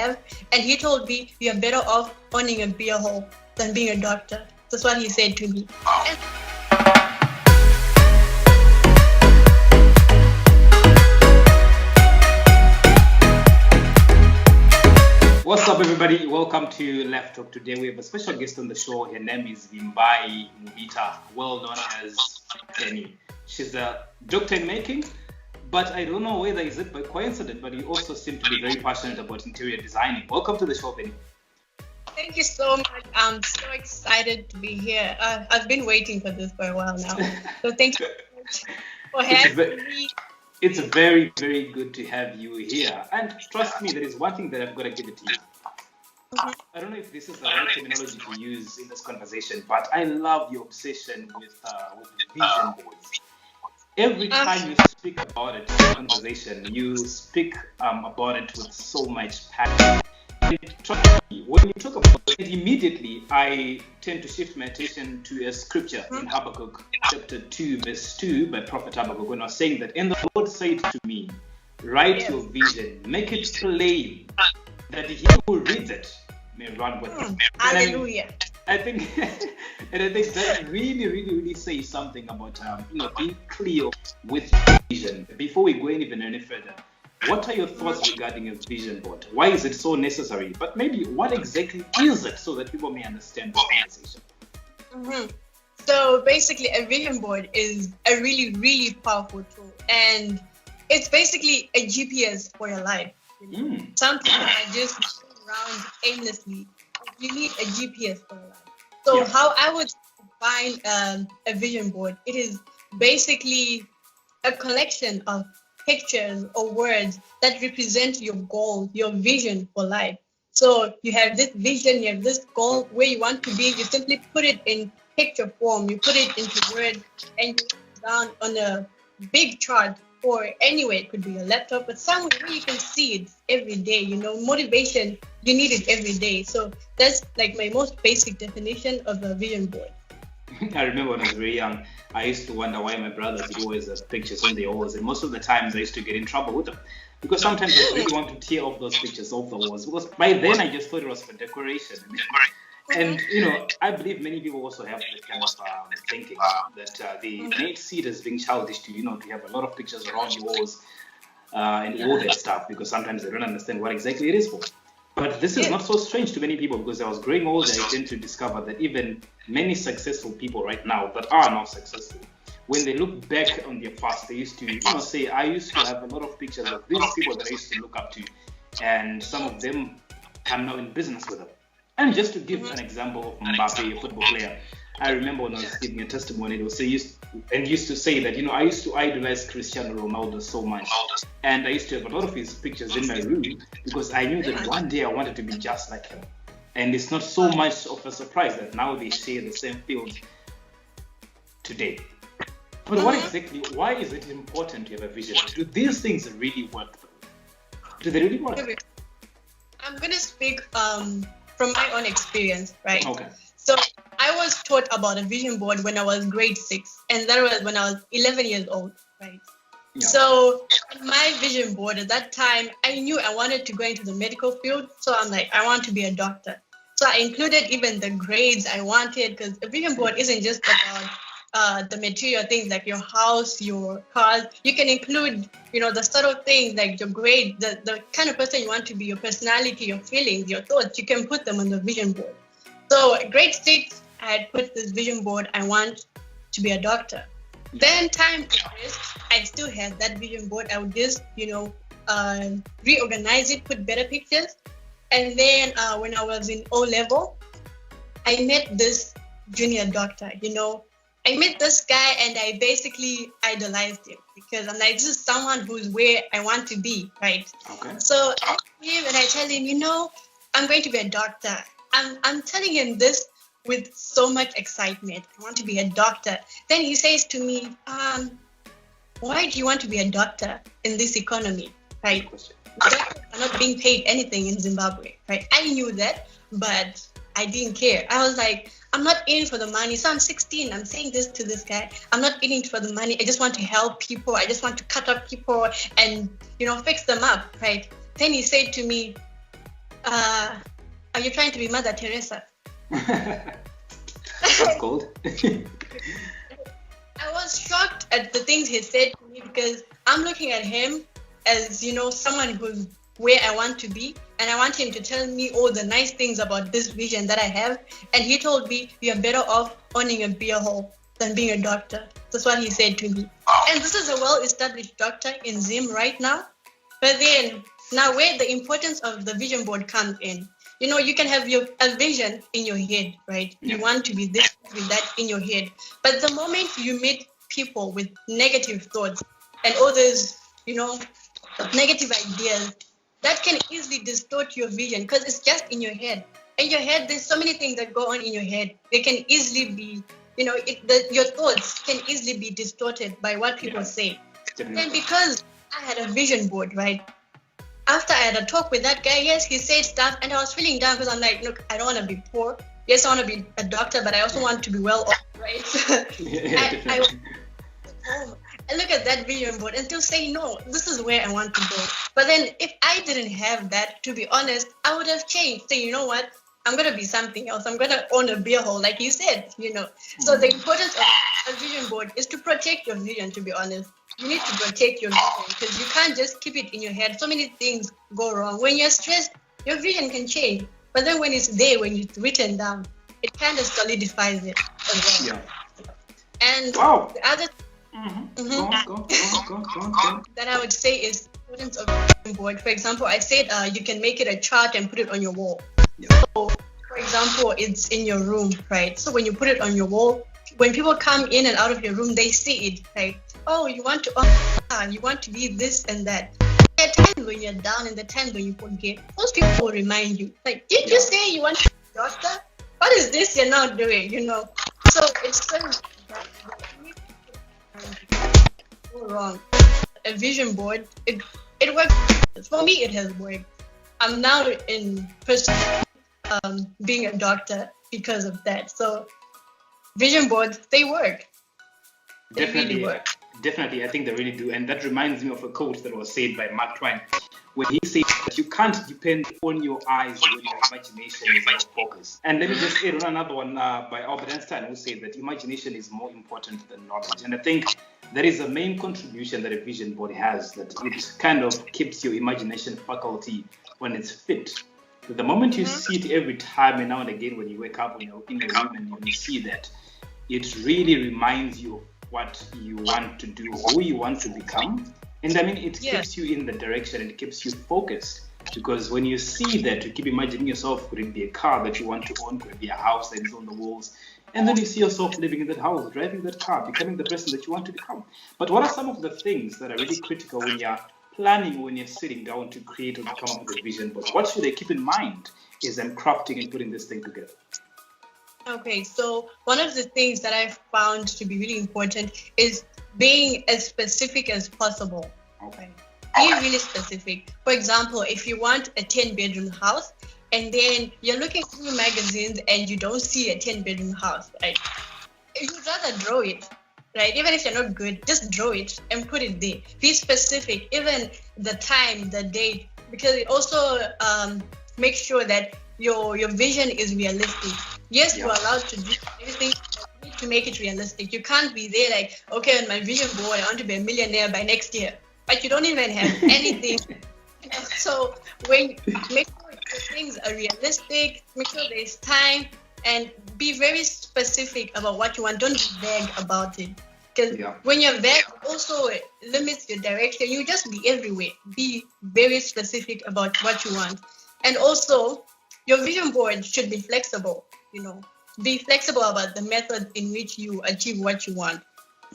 have. And he told me, you're better off owning a beer hall than being a doctor. That's what he said to me. And what's up, everybody? Welcome to Left Talk. Today we have a special guest on the show. Her name is Vimbai Mubitha, well known as Penny. She's a doctor in making, but I don't know whether is it by coincidence, but you also seem to be very passionate about interior designing. Welcome to the show, Penny. thank you so much. I'm so excited to be here. I've been waiting for this for a while now. So thank you so much for having me. It's very, very good to have you here. And trust me, there is one thing that I've got to give it to you. I don't know if this is the right terminology to use in this conversation, but I love your obsession with vision boards. Every time you speak about it in a conversation, you speak about it with so much passion. And trust me, when you talk about it, immediately I tend to shift my attention to a scripture in Habakkuk chapter 2, verse 2 by Prophet Habakkuk, when I was saying that, and the Lord said to me, write your vision, make it plain, that he who reads it may run with it. Hallelujah. I think, and I think that really says something about being clear with vision. Before we go even any further, what are your thoughts regarding a vision board? Why is it so necessary? But maybe what exactly is it, so that people may understand the conversation? So basically, a vision board is a really powerful tool, and it's basically a GPS for your life. Some people are just going around aimlessly. You need a GPS for your life. So how I would define a vision board, it is basically a collection of pictures or words that represent your goal, your vision for life. So you have this vision, you have this goal, where you want to be, you simply put it in picture form, you put it into words, and you put it down on a big chart, or anywhere. It could be a laptop, but somewhere where you can see it every day. Motivation, you need it every day. So that's like my most basic definition of a vision board. I remember when I was very young, I used to wonder why my brothers would always have pictures on the walls, and most of the times I used to get in trouble with them, because sometimes I really want to tear off those pictures off the walls, because by then I just thought it was for decoration. And I believe many people also have that kind of thinking that they may see it as being childish to have a lot of pictures around the walls and all that stuff, because sometimes they don't understand what exactly it is for. But this is not so strange to many people, because I was growing older, I tend to discover that even many successful people right now that are not successful, when they look back on their past, they used to say, I used to have a lot of pictures of these people that I used to look up to, and some of them I'm now in business with them. And just to give an example of Mbappe, a football player, I remember when I was giving a testimony, it was used to say that, I used to idolize Cristiano Ronaldo so much. And I used to have a lot of his pictures in my room, because I knew that one day I wanted to be just like him. And it's not so much of a surprise that now they share the same field today. But why is it important to have a vision? Do these things really work? Do they really work? I'm going to speak from my own experience, right? Okay. So I was taught about a vision board when I was grade 6, and that was when I was 11 years old, right? Yeah. So my vision board at that time, I knew I wanted to go into the medical field. So I'm like, I want to be a doctor. So I included even the grades I wanted, because a vision board isn't just about the material things like your house, your cars. You can include, the subtle things like your grade, the kind of person you want to be, your personality, your feelings, your thoughts. You can put them on the vision board. So grade 6, I had put this vision board, I want to be a doctor. Then time progressed, I still had that vision board. I would just, reorganize it, put better pictures. And then when I was in O-level, I met this junior doctor, I met this guy and I basically idolized him, because I'm like, this is someone who's where I want to be, right? Okay. So I meet him and I tell him, I'm going to be a doctor. I'm telling him this with so much excitement. I want to be a doctor. Then he says to me, why do you want to be a doctor in this economy, right? Doctors are not being paid anything in Zimbabwe, right? I knew that, but I didn't care. I was like, I'm not in it for the money. So I'm 16. I'm saying this to this guy. I'm not in it for the money. I just want to help people. I just want to cut up people and, fix them up, right? Then he said to me, Are you trying to be Mother Teresa? That's cold. I was shocked at the things he said to me because I'm looking at him as, someone who's where I want to be. And I want him to tell me all the nice things about this vision that I have. And he told me, you're better off owning a beer hall than being a doctor. That's what he said to me. And this is a well-established doctor in Zim right now. But then, now where the importance of the vision board comes in. You can have a vision in your head, right? You want to be this, with that in your head. But the moment you meet people with negative thoughts and all those, negative ideas, that can easily distort your vision because it's just in your head. In your head, there's so many things that go on in your head. They can easily be, your thoughts can easily be distorted by what people say. And because I had a vision board, right? After I had a talk with that guy, yes, he said stuff, and I was feeling down because I'm like, look, I don't want to be poor. Yes, I want to be a doctor, but I also want to be well off, right? I look at that vision board and still say, no, this is where I want to go. But then if I didn't have that, to be honest, I would have changed. Say, you know what? I'm going to be something else. I'm going to own a beer hall, like you said, So the importance of a vision board is to protect your vision, to be honest. You need to protect your vision because you can't just keep it in your head. So many things go wrong. When you're stressed, your vision can change. But then when it's there, when it's written down, it kind of solidifies it as well. Yeah. And the other that I would say is the importance of a vision board. For example, I said you can make it a chart and put it on your wall. Yeah. So, for example, it's in your room, right? So when you put it on your wall, when people come in and out of your room, they see it, right? Oh, you want to be this and that. There are times when you're down and the times when you forget. Those people will remind you. Like, did you say you want to be a doctor? What is this you're not doing, So it's so wrong. A vision board, it works. For me, it has worked. I'm now in person being a doctor because of that. So vision boards, they work. They Definitely really work. Definitely, I think they really do. And that reminds me of a quote that was said by Mark Twain, where he said that you can't depend on your eyes when your imagination is out of focus. And let me just add on another one by Albert Einstein, who said that imagination is more important than knowledge. And I think that is the main contribution that a vision board has, that it kind of keeps your imagination faculty when it's fit. But the moment you see it every time and now and again when you wake up, when you're in the room and you see that, it really reminds you of what you want to do, who you want to become. And I mean, it keeps you in the direction, and it keeps you focused. Because when you see that, you keep imagining yourself, could it be a car that you want to own, could it be a house that is on the walls, and then you see yourself living in that house, driving that car, becoming the person that you want to become. But what are some of the things that are really critical when you're planning, when you're sitting down to create or to come up with a vision? But what should I keep in mind as I'm crafting and putting this thing together? Okay, so one of the things that I've found to be really important is being as specific as possible. Okay. Be really specific. For example, if you want a 10-bedroom house and then you're looking through magazines and you don't see a 10-bedroom house, right? You'd rather draw it, right? Even if you're not good, just draw it and put it there. Be specific, even the time, the date, because it also makes sure that your vision is realistic. Yes, you're allowed to do everything, but you need to make it realistic. You can't be there like, okay, on my vision board, I want to be a millionaire by next year, but you don't even have anything. So when make sure the things are realistic, make sure there's time, and be very specific about what you want. Don't be vague about it. Because when you're vague, it also limits your direction. You just be everywhere. Be very specific about what you want. And also, your vision board should be flexible, Be flexible about the method in which you achieve what you want.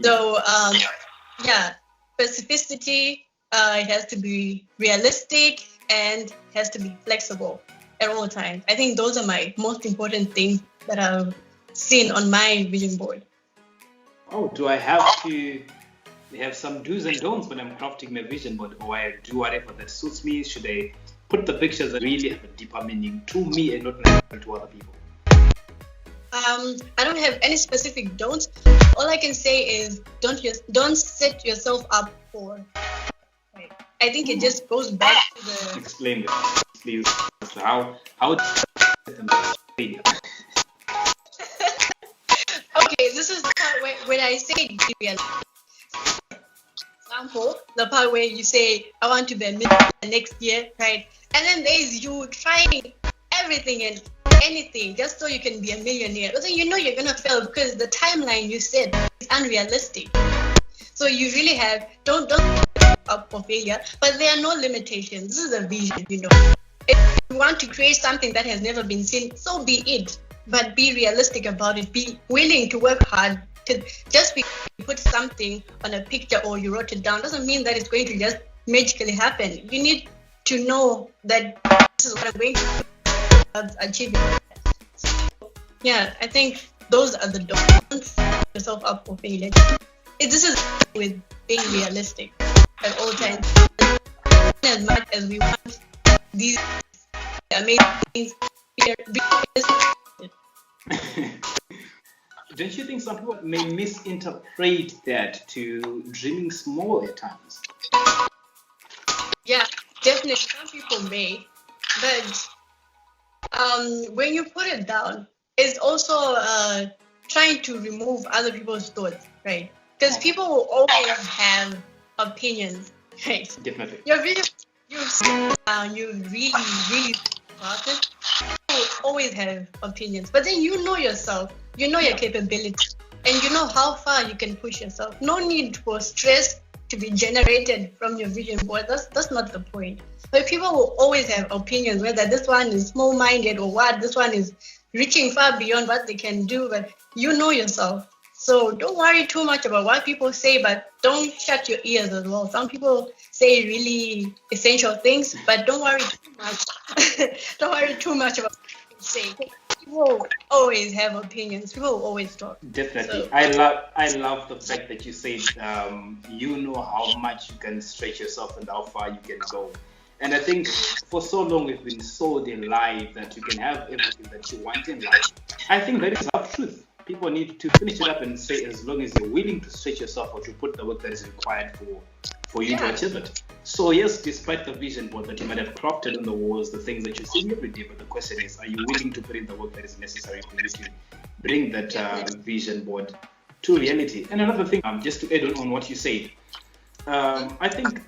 So, specificity, it has to be realistic and has to be flexible at all times. I think those are my most important things that I've seen on my vision board. Oh, do I have to have some do's and don'ts when I'm crafting my vision board, or I do whatever that suits me? Should I put the pictures that really have a deeper meaning to me and not necessarily to other people? I don't have any specific don'ts. All I can say is don't set yourself up for. Right. I think it just goes back to the. Explain it, please. as to how failure. Okay, this is the part where when I say be realistic. Example, the part where you say, I want to be a millionaire next year, right? And then there's you trying everything and anything just so you can be a millionaire. But then you know you're going to fail because the timeline you set is unrealistic. So you really have, don't up for failure, but there are no limitations. This is a vision, you know. If you want to create something that has never been seen, so be it. But be realistic about it. Be willing to work hard. Just because you put something on a picture or you wrote it down doesn't mean that it's going to just magically happen. You need to know that this is what I'm going to achieve. So, yeah, I think those are the don'ts. Yourself up for failure. This is with being realistic at all times. As much as we want these amazing things, be realistic. Don't you think some people may misinterpret that to dreaming small at times? Yeah, definitely. Some people may, but when you put it down, it's also trying to remove other people's thoughts, right? Because people will always have opinions, right? Definitely. You sit down, you really about it. People will always have opinions, but then you know yourself. You know your capability, and you know how far you can push yourself. No need for stress to be generated from your vision board. That's not the point. But people will always have opinions, whether this one is small-minded or what, this one is reaching far beyond what they can do, but you know yourself. So don't worry too much about what people say, but don't shut your ears as well. Some people say really essential things, but don't worry too much. Don't worry too much about what people say. People always have opinions. People will always talk. Definitely. So, I love the fact that you said you know how much you can stretch yourself and how far you can go. And I think for so long we've been sold a lie that you can have everything that you want in life. I think that is half truth. People need to finish it up and say, as long as you're willing to stretch yourself or to put the work that is required for you to achieve it. So yes, despite the vision board that you might have crafted on the walls, the things that you're seeing every day, but the question is, are you willing to put in the work that is necessary for you to bring that vision board to reality? And another thing, just to add on what you said, I think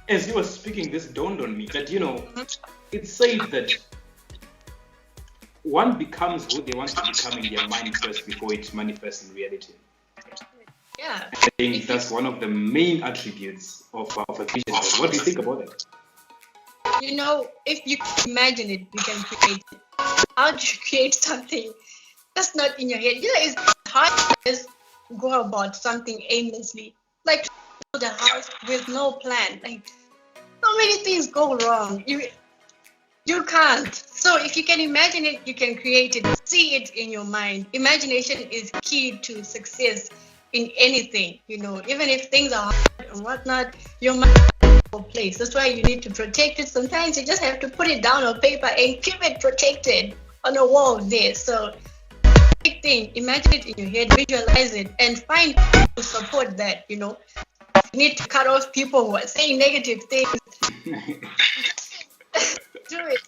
as you were speaking, this dawned on me that, you know, it's said that one becomes who they want to become in their mind first before it manifests in reality. yeah. I think that's one of the main attributes of a vision board. What do you think about it? You know, if you imagine it, you can create it. How do you create something that's not in your head? Yeah, it's hard to just go about something aimlessly. Like build a house with no plan. Like so many things go wrong. You can't. So if you can imagine it, you can create it. See it in your mind. Imagination is key to success in anything, you know. Even if things are hard and whatnot, your mind is a place. That's why you need to protect it. Sometimes you just have to put it down on paper and keep it protected on a wall there. So big thing, imagine it in your head, visualize it, and find people to support that, you know. You need to cut off people who are saying negative things. Do it.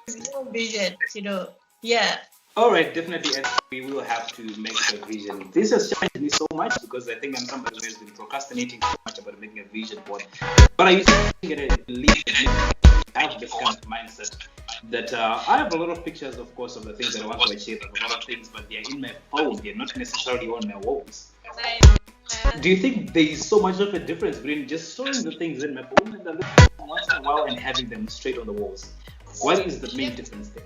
It's your vision, you know. Yeah. All right, definitely, and we will have to make a vision. This has challenged me so much because I think I'm somebody who has been procrastinating so much about making a vision board. But I used to believe I have this kind of mindset that I have a lot of pictures, of course, of the things that I want to achieve. I have a lot of things, but they're in my phone. They're not necessarily on my walls. Do you think there is so much of a difference between just showing the things in my phone and then once in a while and having them straight on the walls? What is the main difference there?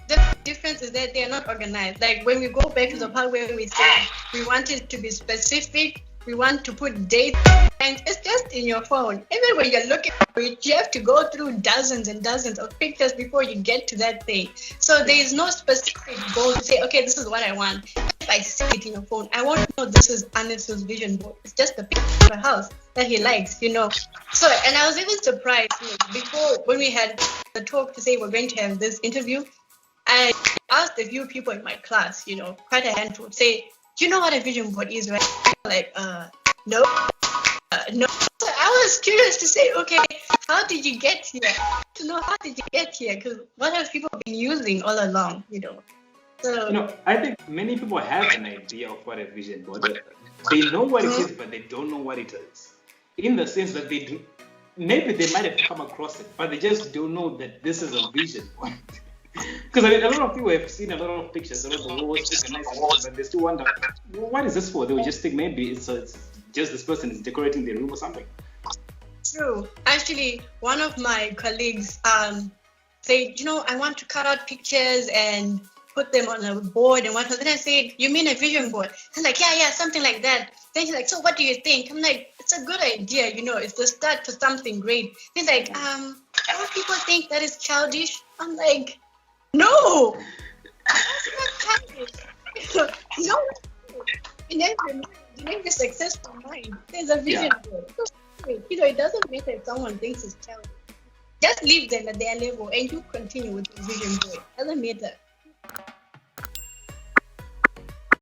The difference is that they are not organized. Like when we go back to the part where we say we want it to be specific, we want to put dates, and it's just in your phone. Even when you're looking for it, you have to go through dozens and dozens of pictures before you get to that thing. So there is no specific goal to say, okay, this is what I want. If I see it in your phone, I won't know this is Anis's vision board. It's just a picture of a house that he likes, you know. So, and I was even surprised before when we had the talk to say we're going to have this interview. I asked a few people in my class, you know, quite a handful, say, do you know what a vision board is, right? Like, no. So I was curious to say, okay, how did you get here? To know how did you get here? Because what have people been using all along, So, I think many people have an idea of what a vision board is. They know what it is, but they don't know what it is. In the sense that they do, maybe they might have come across it, but they just don't know that this is a vision board. Because a lot of people have seen a lot of pictures, a lot of walls, but they still wonder, well, what is this for? They will just think maybe it's just this person is decorating their room or something. True. Actually, one of my colleagues said, I want to cut out pictures and put them on a board and whatnot. Then I said, you mean a vision board? He's like, yeah, something like that. Then he's like, so what do you think? I'm like, it's a good idea, it's the start to something great. He's like, don't people think that is childish? I'm like, no, that's not childish. No, in every successful mind, there's a vision board. It doesn't matter if someone thinks it's childish. Just leave them at their level and you continue with the vision board. It doesn't matter.